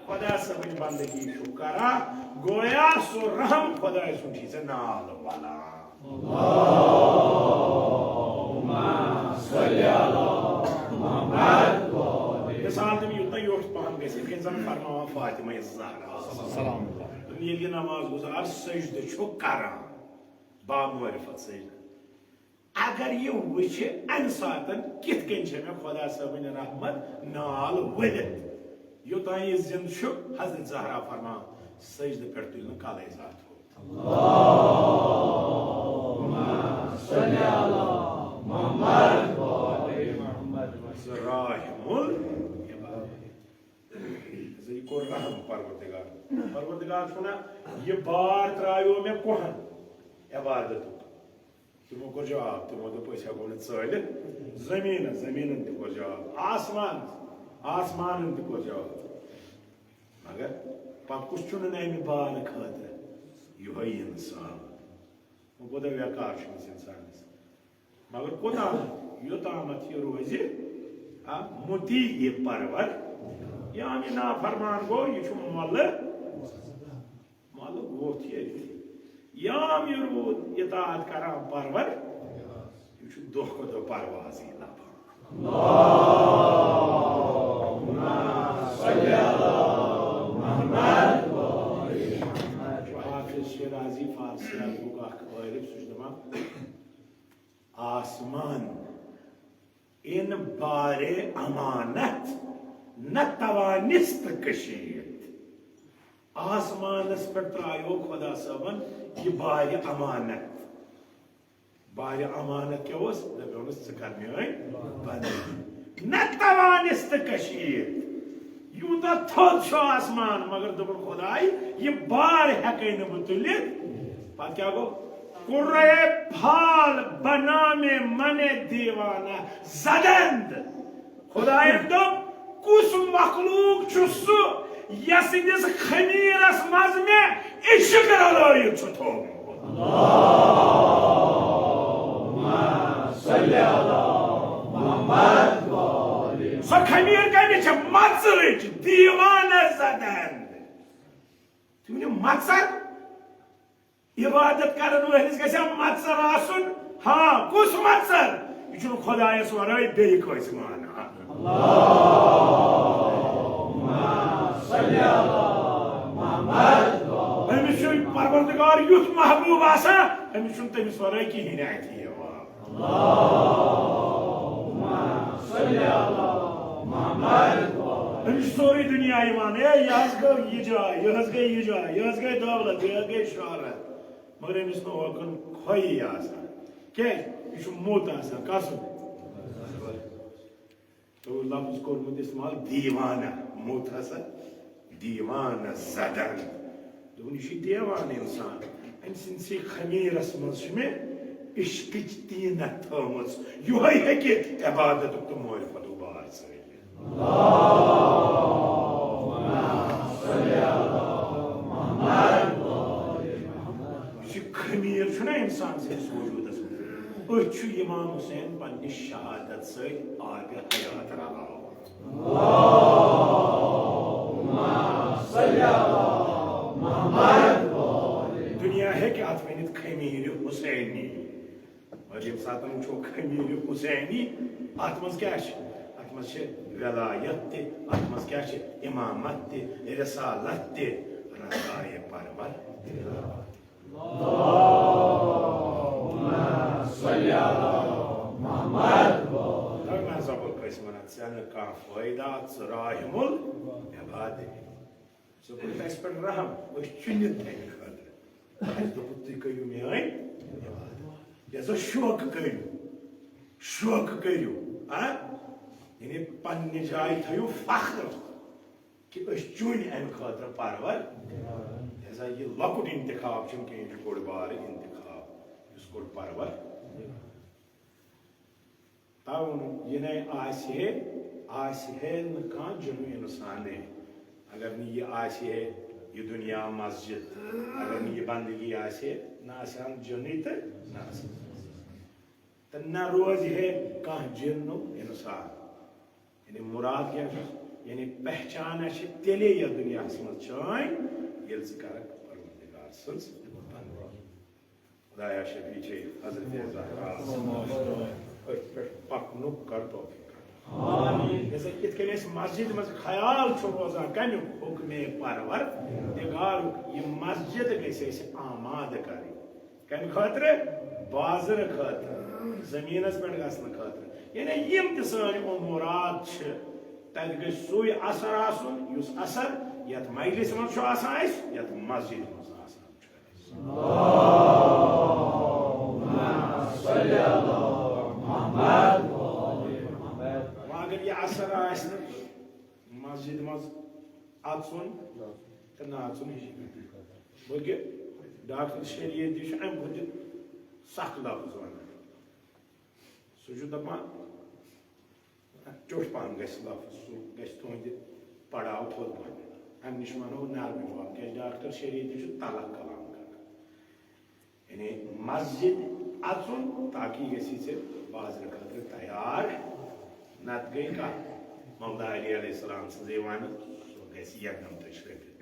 خدا صبن بندگی شو کرا گویا سو رحم خدا سنٹھی سے نال والا اللہم صلی علی محمد مثال تم یوتنا یوٹ پہن گئی کہ زن فرماوا فاطمہ الزہرا سلام یہ نماز گزار سجدہ چھو کرا با معرفت سجدہ اگر یہ وچھ ان ساتن کت کن چھ میں خدا صبن رحمت نال ولت یوتان یہ زند چھو حضرت زہرا فرما سجدہ پر تل کالے ذات ہو اللہم صلی علی محمد راحم یہ کو رحم پروردگار چھنا یہ بار ترایو میں کوہن عبادت تمو کو جواب تمو دو پیسہ کو ژٲلِتھ زمین تہ کو جواب آسمان تہ کو جواب مگر پکُس چھُنہٕ نامہِ بال خٲطرٕ یِہوٚے اِنسان وۄنۍ کوٗتاہ ویکار چھُ أمِس اِنسانَس مگر کوتام یوٚتامَتھ یہِ روزِ مُطیع یہِ پرور یام یہِ نافرمان گوٚو یہِ چھُ مۄلہٕ ووٚتھ ییٚتہِ یام یہِ روٗد اطاعت کران پرور یہِ چھُ دۄہ کھۄتہٕ دۄہ پروازٕے لبان اللہم صلی علی محمد حافظ شیرازی فارسی ادبُک اکھ عٲرف سُہ چھُ دپان آسمان ان بارے امانت نہ توانست کشید آسمانس پر ترایو خدا صٲبن یہ بار امانت کیا اوس دپیونس ژٕ کر میٲنۍ بندگی نہ توانست کشید یوتاہ تھوٚد چھُ آسمان مگر دوٚپُن خداے یہ بار ہیٚکے نہٕ بہٕ تُلِتھ پتہٕ کیاہ گوٚو قرے پھال بنا میں من دیوانہ زدند خداین دوٚپ کُس مخلوق چھُ سُہ یسٕنٛدِس خمیرس منٛز مےٚ عشق رلٲیِتھ چھُ تھوٚومُت اللہم صلی علی محمد سۄ خمیر کمِچ چھےٚ مژرٕچ دیوانہ زدند تُہۍ ؤنِو مژر عبادت کرن وٲلِس گژھِ مژر آسُن ہاں کُس مژر یہِ چھُنہٕ خۄدایس ورٲے بیٚیہِ کٲنٛسہِ مانان اللہم صلی علی محمد أمِس چھُ پروردگار یُتھ محبوب آسان أمِس چھُنہٕ تٔمِس ورٲے کِہیٖنۍ اَتھِ یِوان اللہم صلی علی محمد أمِس چھُ سورُے دُنیا یِوان ہے یہِ حظ گوٚو یہِ جاے یہِ حظ گٔے یہِ جاے یہِ حظ گٔے دولت یہِ حظ گٔے شہرت مگر أمِس نہٕ اوکُن کھۄیی آسان کیٛازِ یہِ چھُ موٚت آسان کَسُن تو لفظ کوٚرمُت اِستعمال دیوانہ موٚت ہسا دیوانہ زدن دوٚپُن یہِ چھُ دیوانہ اِنسان أمۍ سٕنٛدسٕے خمیرس منٛز چھِ مےٚ عشقٕچ طیٖنت تھٲومٕژ یِہوٚے ہیٚکہِ عبادتُک تہٕ معرفتُک بار ژٲلِتھ اللہم صلی علی محمد یہ خمیر چھُنہ انسان سٕنٛدِس وجوٗدس منٛز أتھۍ چھُ امام حسین پننہِ شہادت سۭتۍ آبِ حیات رلاوان اللہم صلی علی محمد دنیا ہیٚکہِ اتھ ؤنِتھ خمیٖرِ حسینی اور ییٚمہِ ساتہٕ وٕچھو خمیٖرِ حسینی اتھ منٛز کیٛاہ چھِ اتھ منٛز چھِ ولایت تہِ اتھ منٛز کیٛاہ چھِ امامت تہِ رسالت تہِ رضایہِ پرور اللہم صلی علی محمد میں زبر کٲنٛسہِ وَنان ژےٚ نہٕ کانٛہہ فٲیدٕ ژٕ راحم العباد ژٕ کوٚرُتھ اَسہِ پٮ۪ٹھ رحم أسۍ چُنِتھ تَمہِ خٲطرٕ اَسہِ دوٚپُتھ تُہۍ کٔرِو میٲنۍ عبادت یہِ سا شوقہٕ کٔرِو یعنی پننہِ جایہِ تھٲیِو فخر کہ أسۍ چُنۍ اَمہِ خٲطرٕ پرور لہذا یہِ لۄکُٹ انتخاب چھُنہٕ کینٛہہ یہِ چھُ بوٚڑ بارٕ انتخاب یُس کوٚر پرور تَوے ووٚنُن یہِ نے آسہِ ہے نہٕ کانٛہہ جُنوٗ اِنسانے اگر نہٕ یہِ آسہِ ہے یہِ دُنیا مسجد اگر نہٕ یہِ بندگی آسہِ ہے نہ آسہِ ہن جِنٕے تہٕ نہ آسہِ تہٕ نہ روزِ ہے کانٛہہ جِنُک اِنسان یعنی مراد کیٛاہ چھُ یعنی پہچان ہے تیلے یا دنیا من چان یل سے کرک پروردگار سنس خدایا شفیع چھے حضرت زہرا پکنو کر توفیق جیسے ات کن اس مسجد مز خیال روزان کمیک حکم پروردگار یہ مسجد گھس آماد کر کم خاطر بازر خاطر زمین پہ گھن خاطر یعنی یم تہ سن امورات تت گھ سوی اثر آسن اس اثر یت مجلس مز یت مسجد مز اگر یہ اثر مسجد مز اچن تو نچن بلکہ ڈاکٹر شریعت تہ ام کھت سخت لفظ ونان سہ دپان چوٹ پہن گھس لفظ سہ گھس تہند پڑاؤ تھوت پہن ام نش ونو نرم جواب کہ ڈاکٹر شریعت تہ طلاق کلام یعنی مسجد اچن تاکہ گسی ژے بازر خاطر تیار نت گئی کت مولا علی علیہ السلام سن ون سہ گھس یکدم تشریف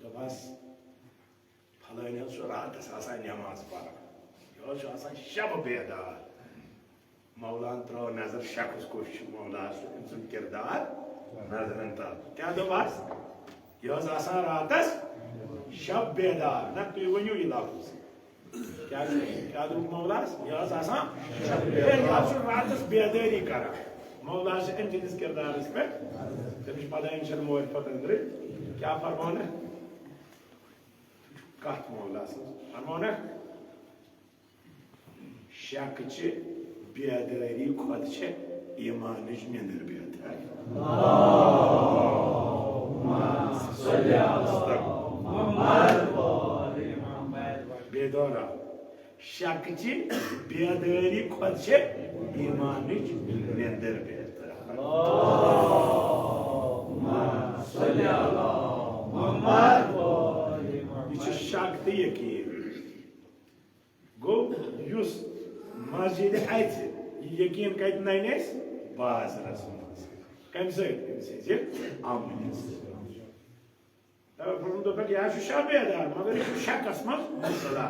دپس پھلٲنۍ حظ چھُ راتس آسان نماز پران یہ حظ آسان شب بیدار مولان ترٲو نظر شخص کُس چھُ مولا أمۍ سُنٛد کردار نظرن تل کیٛاہ دوٚپس یہ حظ آسان راتس شب بیدار نہ تُہۍ ؤنِو یہِ لفظ کیا دوٚپ مولاس یہ حظ آسان شب بیدار چھُ راتس بیدٲری کران مولا چھُ أمۍ سٕنٛدِس کردارس پٮ۪ٹھ تٔمِس چھِ پتہ أمِس چھنہٕ مورِ پتہٕ أنٛدرٕ کیٛاہ فرماونہٕ کتھ مولا سٕنٛز فرماونہٕ شک چھِ بیدٲری کھۄتہٕ چھِ ایٖمانٕچ نیٚنٛدٕر بہتر بیدارا شک چھ بیداری کھت چھ ایمانچ نیندر بہتر یہ شک تو یقین گو اس مسجد ات یقین کت نن اس بازرس مز کم سی امن دپک یہ شب بیدار مگر یہ شکس مز مبتلا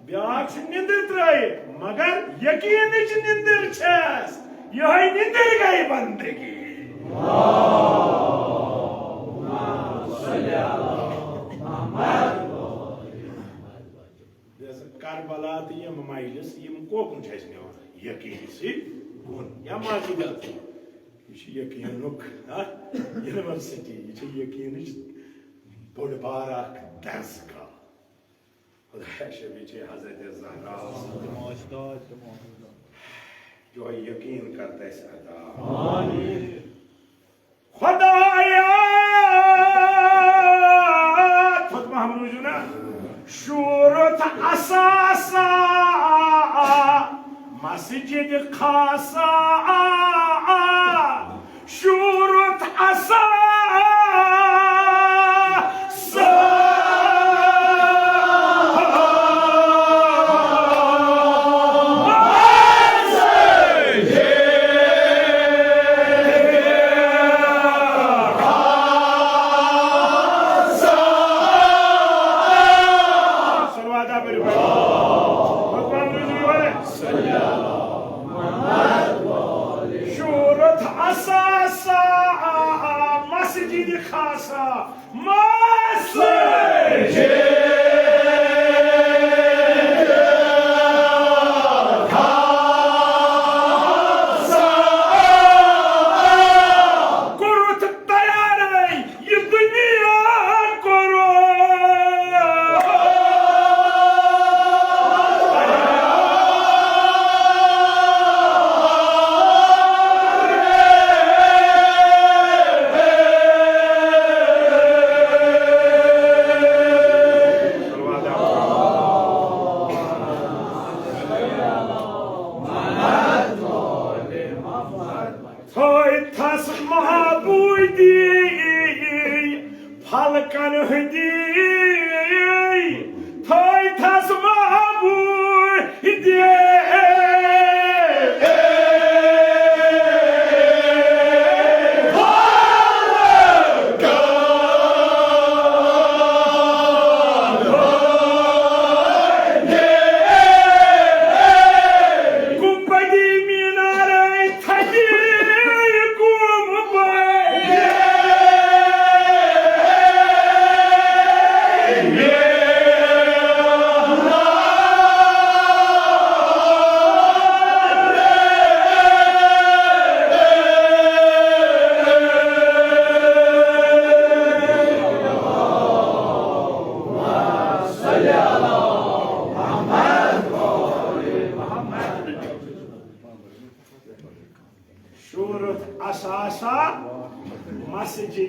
بیاکھ نندر ترائت مگر یقین نندر چھس یہ نندر گئی بندگی کربلا تو یم مجلس یم کوکن چھ نوان یقین سی بن یا مسجد یہ یقینک یونیورسٹی یہ یقین بوڑ بار اخ درس کا خدا شفیع چھے حضرت زہرا جو یقین کرتا ہے سعدا خدایا فتح محمود جنا شورت اساسا مسجد خاصا شورت اساسا Oh!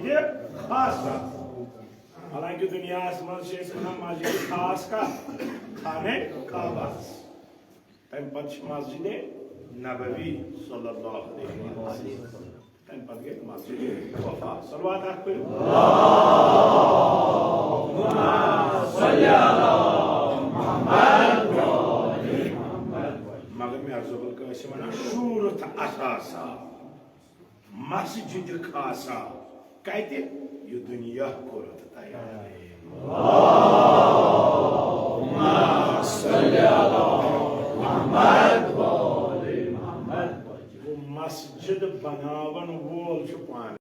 مسجد خاصہ حالانکہ دنیا من مسجد خاص کا خانہ کعبہ تم پتہ مسجد نبوی صلی اللہ علیہ وسلم تم پتہ گئی مسجد وفا صلوات پڑھو مگر میں ارزو القاسم ونان شورت اساسا مسجد خاصا کتہ یہ دنیا کورت تیار اللهم صل على محمد وآل محمد وہ مسجد بناون وول چھ پان